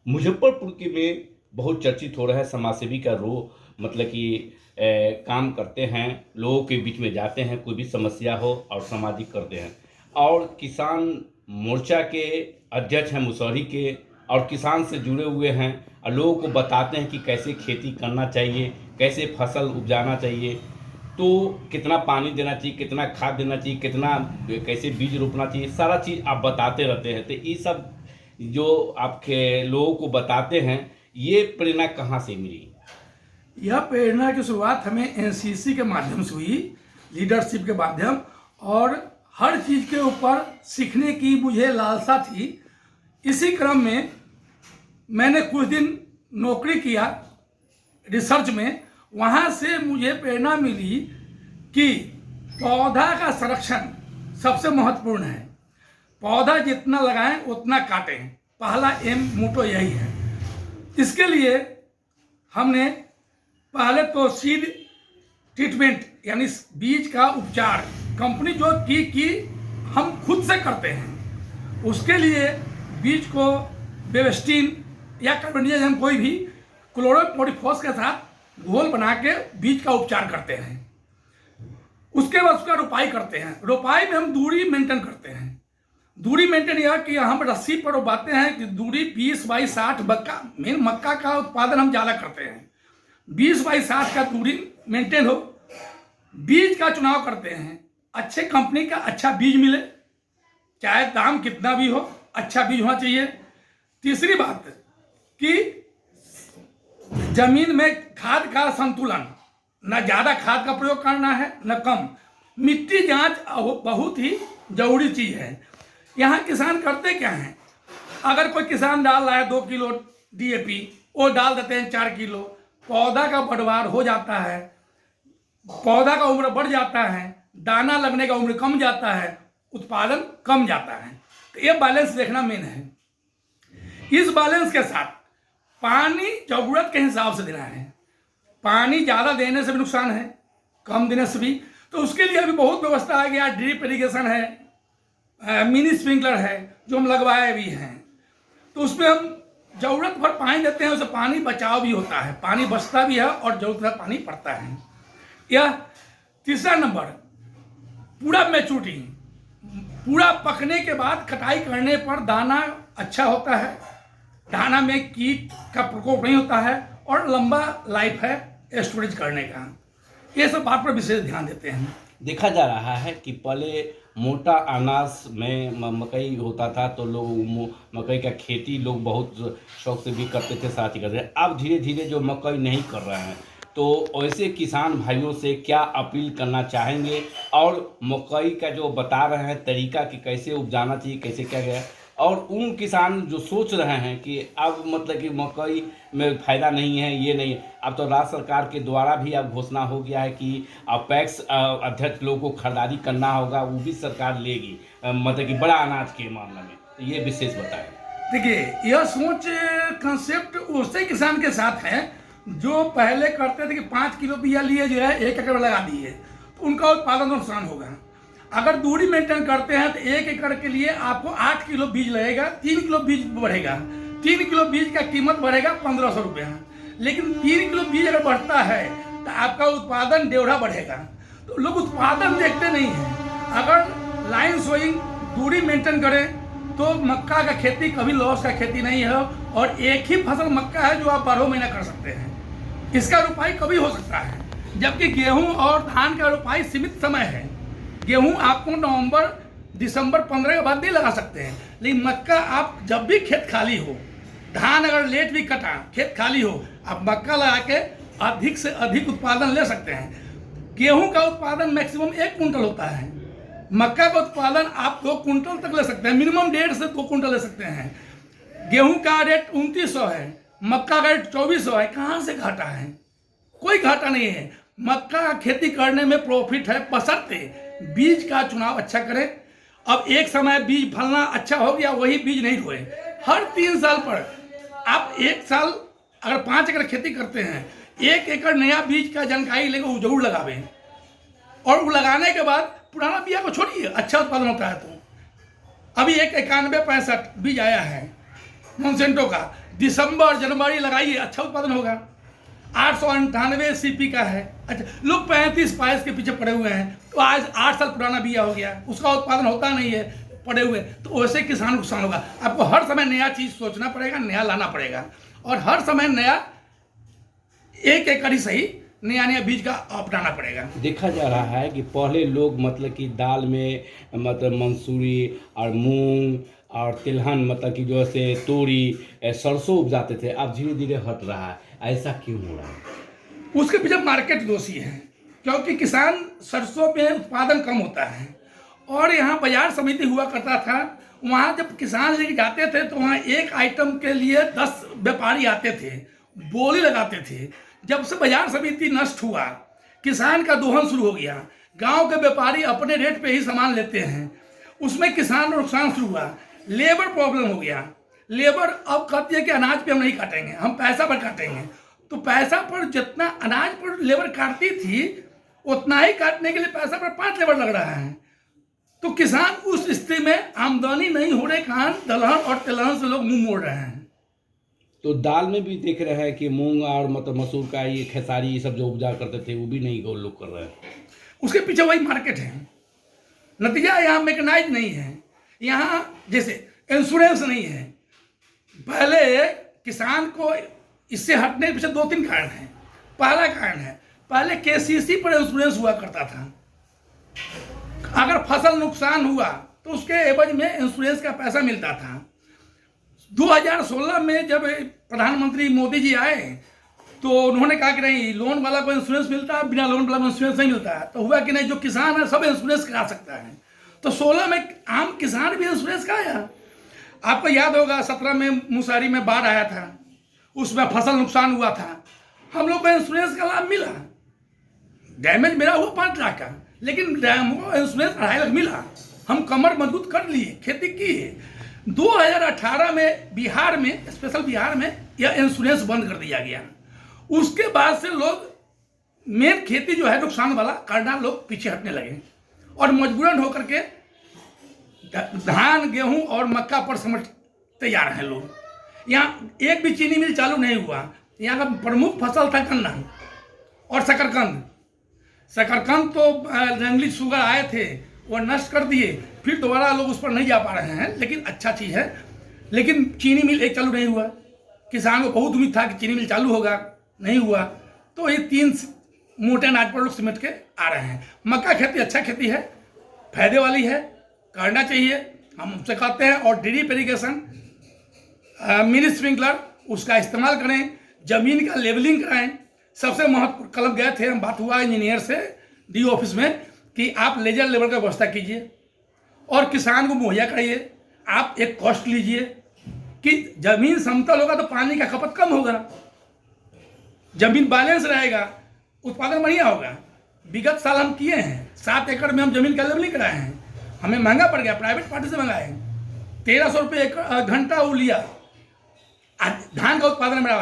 मुजफ्फरपुर के में बहुत चर्चित हो रहा है। समाजसेवी का मतलब कि काम करते हैं, लोगों के बीच में जाते हैं, कोई भी समस्या हो और सामाजिक करते हैं। और किसान मोर्चा के अध्यक्ष हैं मुसहरी के, और किसान से जुड़े हुए हैं और लोगों को बताते हैं कि कैसे खेती करना चाहिए, कैसे फसल उपजाना चाहिए, तो कितना पानी देना चाहिए, कितना खाद देना चाहिए, कितना कैसे बीज रोपना चाहिए, सारा चीज़ आप बताते रहते हैं। तो ये सब जो आपके लोगों को बताते हैं, ये प्रेरणा कहाँ से मिली? यह प्रेरणा की शुरुआत हमें एनसीसी के माध्यम से हुई, लीडरशिप के माध्यम। और हर चीज़ के ऊपर सीखने की मुझे लालसा थी। इसी क्रम में मैंने कुछ दिन नौकरी किया रिसर्च में। वहाँ से मुझे प्रेरणा मिली कि पौधा का संरक्षण सबसे महत्वपूर्ण है। पौधा जितना लगाएं उतना काटें, पहला एम मोटो यही है। इसके लिए हमने पहले तो सीड ट्रीटमेंट यानी बीज का उपचार कंपनी जो की हम खुद से करते हैं। उसके लिए बीज को बेवेस्टिन या कार्बोनिजम कोई भी क्लोरोपोडिफॉस के साथ घोल बना के बीज का उपचार करते हैं। उसके बाद उसका रोपाई करते हैं। रोपाई में हम दूरी मेंटेन करते हैं। दूरी मेंटेन यह कि हम रस्सी पर रोपाते हैं कि दूरी 20 बाई 60। मक्का का उत्पादन हम ज़्यादा करते हैं, 20 बाई 60 का दूरी मेंटेन हो। बीज का चुनाव करते हैं, अच्छे कंपनी का अच्छा बीज मिले, चाहे दाम कितना भी हो, अच्छा बीज होना चाहिए। तीसरी बात कि जमीन में खाद का संतुलन, न ज़्यादा खाद का प्रयोग करना है न कम। मिट्टी जांच बहुत ही जरूरी चीज़ है। यहाँ किसान करते क्या हैं, अगर कोई किसान डाल रहा है 2 किलो डीएपी, वो डाल देते हैं 4 किलो। पौधा का बढ़वार हो जाता है, पौधा का उम्र बढ़ जाता है, दाना लगने का उम्र कम जाता है, उत्पादन कम जाता है। तो ये बैलेंस देखना मेन है। इस बैलेंस के साथ पानी जरूरत के हिसाब से देना है। पानी ज़्यादा देने से भी नुकसान है, कम देने से भी। तो उसके लिए अभी बहुत व्यवस्था आ गया। ड्रिप इरिगेशन है, मिनी स्प्रिंकलर है जो हम लगवाए भी हैं। तो उसमें हम ज़रूरत भर पानी देते हैं, उससे पानी बचाव भी होता है, पानी बचता भी है और ज़रूरत भर पानी पड़ता है। यह तीसरा नंबर, पूरा मैच्योरिटी, पूरा पकने के बाद कटाई करने पर दाना अच्छा होता है, दाना में कीट का प्रकोप नहीं होता है और लंबा लाइफ है स्टोरेज करने का। ये सब बात पर विशेष ध्यान देते हैं। देखा जा रहा है कि पहले मोटा अनाज में मकई होता था, तो लोग मकई का खेती लोग बहुत शौक से भी करते थे, साथ ही करते थे। अब धीरे धीरे जो मकई नहीं कर रहे हैं, तो ऐसे किसान भाइयों से क्या अपील करना चाहेंगे? और मकई का जो बता रहे हैं तरीका कि कैसे उपजाना चाहिए, कैसे क्या गया, और उन किसान जो सोच रहे हैं कि अब मतलब कि मकई में फ़ायदा नहीं है, ये नहीं है, अब तो राज्य सरकार के द्वारा भी अब घोषणा हो गया है कि अब पैक्स अध्यक्ष लोगों को खरीदारी करना होगा, वो भी सरकार लेगी, मतलब कि बड़ा अनाज के मामले में। तो ये विशेष बताएं। देखिए, यह सोच कंसेप्ट उससे किसान के साथ है जो पहले करते थे कि 5 किलो बिया लिए जो है 1 एकड़ में लगा दिए, तो उनका उत्पादन नुकसान होगा। अगर दूरी मेंटेन करते हैं तो 1 एकड़ के लिए आपको 8 किलो बीज लगेगा, 3 किलो बीज बढ़ेगा। 3 किलो बीज का कीमत बढ़ेगा 1500 रुपया। लेकिन 3 किलो बीज अगर बढ़ता है तो आपका उत्पादन 1.5 बढ़ेगा। तो लोग उत्पादन देखते नहीं हैं। अगर लाइन सोइंग दूरी मेंटेन करें तो मक्का का खेती कभी लॉस का खेती नहीं है। और एक ही फसल मक्का है जो आप 12 महीना कर सकते हैं। इसका रोपाई कभी हो सकता है, जबकि गेहूं और धान का रोपाई सीमित समय है। गेहूं आपको नवंबर दिसंबर 15 के बाद नहीं लगा सकते हैं, लेकिन मक्का आप जब भी खेत खाली हो, धान अगर लेट भी कटा, खेत खाली हो, आप मक्का लगा के अधिक से अधिक उत्पादन ले सकते हैं। गेहूं का उत्पादन मैक्सिमम 1 कुंटल होता है, मक्का का उत्पादन आप 2 कुंटल तक ले सकते हैं, मिनिमम 1.5 से 2 कुंटल ले सकते हैं। गेहूं का रेट 2900 है, मक्का का रेट 2400 है। कहाँ से घाटा है? कोई घाटा नहीं है। मक्का का खेती करने में प्रॉफिट है, बशर्ते बीज का चुनाव अच्छा करें। अब एक समय बीज फलना अच्छा हो गया, वही बीज नहीं हुए। हर 3 साल पर आप 1 साल अगर 5 एकड़ खेती करते हैं, 1 एकड़ नया बीज का जानकारी लेकर वो जरूर लगावें। और वो लगाने के बाद पुराना बिया को छोड़िए, अच्छा उत्पादन होता है। तो अभी एक 9165 बीज आया है मोनसेंटो का, दिसंबर जनवरी लगाइए, अच्छा उत्पादन होगा। 898 CP का है। अच्छा, लोग 35-22 के पीछे पड़े हुए हैं, तो आज 8 साल पुराना बिया हो गया, उसका उत्पादन होता नहीं है, पड़े हुए, तो वैसे किसान को नुकसान होगा। आपको हर समय नया चीज़ सोचना पड़ेगा, नया लाना पड़ेगा, और हर समय नया एक एकड़ ही सही नया नया बीज का अपनाना पड़ेगा। देखा जा रहा है कि पहले लोग मतलब कि दाल में मतलब मंसूरी और मूंग और तिलहन मतलब कि जो से तोरी सरसों उपजाते थे, अब धीरे धीरे हट रहा है, ऐसा क्यों हो रहा है? उसके पीछे मार्केट दोषी है, क्योंकि किसान सरसों में उत्पादन कम होता है, और यहाँ बाजार समिति हुआ करता था, वहाँ जब किसान लेके जाते थे तो वहाँ एक आइटम के लिए 10 व्यापारी आते थे, बोली लगाते थे। जब से बाजार समिति नष्ट हुआ, किसान का दोहन शुरू हो गया, गांव के व्यापारी अपने रेट पे ही सामान लेते हैं, उसमें किसान को नुकसान शुरू हुआ, लेबर प्रॉब्लम हो गया। लेबर अब कहती है कि अनाज पे हम नहीं काटेंगे, हम पैसा पर काटेंगे। तो पैसा पर जितना अनाज पर लेबर काटती थी, उतना ही काटने के लिए पैसा पर 5 लेबर लग रहा है। तो किसान उस स्थिति में आमदनी नहीं होने के कारण दलहन और तिलहन से लोग मुंह मोड़ रहे हैं। तो दाल में भी देख रहे हैं कि मूंग और मतलब मसूर का ये खेसारी ये सब जो उपजा करते थे वो भी नहीं वो लोग कर रहे हैं। उसके पीछे वही मार्केट है। नतीजा यहाँ मैकेनाइज नहीं है, यहाँ जैसे इंश्योरेंस नहीं है। पहले किसान को इससे हटने के पीछे 2-3 कारण हैं। पहला कारण है, पहले KCC पर इंश्योरेंस हुआ करता था। अगर फसल नुकसान हुआ तो उसके एवज में इंश्योरेंस का पैसा मिलता था। 2016 में जब प्रधानमंत्री मोदी जी आए तो उन्होंने कहा कि नहीं, लोन वाला को इंश्योरेंस मिलता है, बिना लोन वाला को इंश्योरेंस नहीं मिलता है। तो हुआ कि नहीं, जो किसान है सब इंश्योरेंस करा सकता है। तो 16 में आम किसान भी इंश्योरेंस कराया। आपको याद होगा 17 में मुसहरी में बाढ़ आया था, उसमें फसल नुकसान हुआ था, हम लोग को इंश्योरेंस का लाभ मिला। डैमेज मेरा हुआ 5 लाख का, लेकिन इंश्योरेंस 2.5 लाख मिला। हम कमर मजबूत कर लिए, खेती की है। 2018 में बिहार में, स्पेशल बिहार में यह इंश्योरेंस बंद कर दिया गया। उसके बाद से लोग मेन खेती जो है नुकसान वाला करना लोग पीछे हटने लगे, और मजबूरन होकर के धान गेहूं और मक्का पर समझ तैयार हैं लोग। यहाँ एक भी चीनी मिल चालू नहीं हुआ। यहाँ का प्रमुख फसल था गन्ना और शकरकंद। शकरकंद तो जंगली शुगर आए थे, वो नष्ट कर दिए, फिर दोबारा लोग उस पर नहीं जा पा रहे हैं, लेकिन अच्छा चीज़ है। लेकिन चीनी मिल एक चालू नहीं हुआ। किसान को बहुत उम्मीद था कि चीनी मिल चालू होगा, नहीं हुआ। तो ये 3 मोटे अनाज पर लोग सिमट के आ रहे हैं। मक्का खेती अच्छा खेती है, फायदे वाली है, करना चाहिए, हम उससे कहते हैं। और ड्रिप इरीगेशन, मिनी स्प्रिंकलर, उसका इस्तेमाल करें, ज़मीन का लेवलिंग कराएं। सबसे महत्वपूर्ण कलम गए थे, हम बात हुआ इंजीनियर से DO ऑफिस में कि आप लेजर लेवल का व्यवस्था कीजिए और किसान को मुहैया कराइए। आप एक कॉस्ट लीजिए कि जमीन समतल होगा तो पानी का खपत कम होगा, जमीन बैलेंस रहेगा, उत्पादन बढ़िया होगा। विगत साल हम किए हैं, 7 एकड़ में हम जमीन का लेवलिंग कराए हैं। हमें महंगा पड़ गया, प्राइवेट पार्टी से मंगाए, 1300 रुपये घंटा वो लिया। धान का उत्पादन मेरा